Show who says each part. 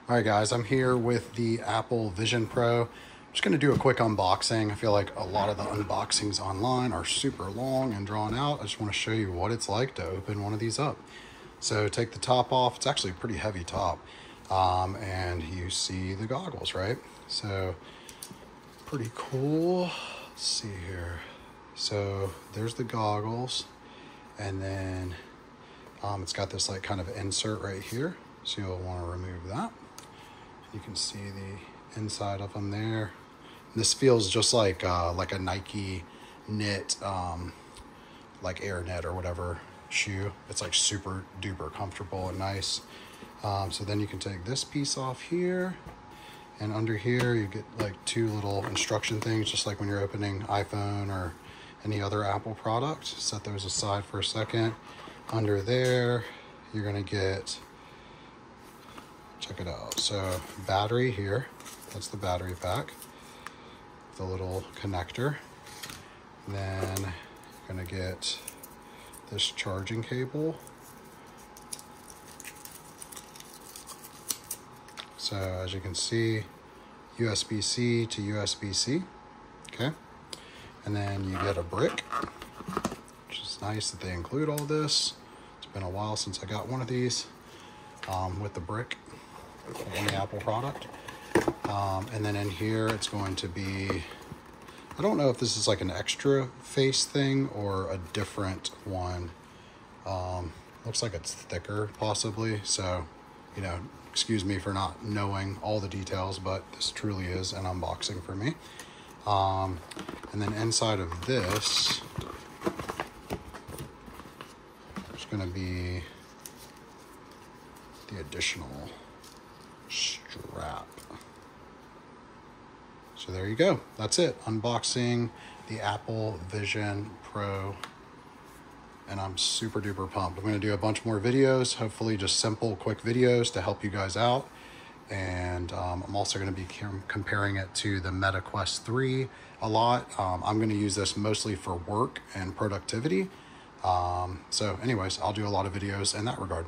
Speaker 1: All right, guys, I'm here with the Apple Vision Pro. I'm just going to do a quick unboxing. I feel like a lot of the unboxings online are super long and drawn out. I just want to show you what it's like to open one of these up. So take the top off. It's actually a pretty heavy top. And you see the goggles, right? So pretty cool. Let's see here. So there's the goggles. And then it's got this like kind of insert right here. So you'll want to remove that. You can see the inside of them there. This feels just like a Nike knit, like Air Knit or whatever shoe. It's like super duper comfortable and nice. So then you can take this piece off here, and under here you get like two little instruction things, just like when you're opening iPhone or any other Apple product. Set those aside for a second. Under there, you're gonna get, check it out. So battery here, that's the battery pack, the little connector. And then you're gonna get this charging cable. So as you can see, USB-C to USB-C, okay? And then you get a brick, which is nice that they include all this. It's been a while since I got one of these with the brick. Any Apple product. And then in here it's going to be, I don't know if this is like an extra face thing or a different one. Looks like it's thicker possibly, so you know, excuse me for not knowing all the details, but this truly is an unboxing for me. And then inside of this there's going to be the additional strap. So there you go. That's it. Unboxing the Apple Vision Pro. And I'm super duper pumped. I'm going to do a bunch more videos, hopefully just simple, quick videos to help you guys out. And I'm also going to be comparing it to the Meta Quest 3 a lot. I'm going to use this mostly for work and productivity. So anyways, I'll do a lot of videos in that regard.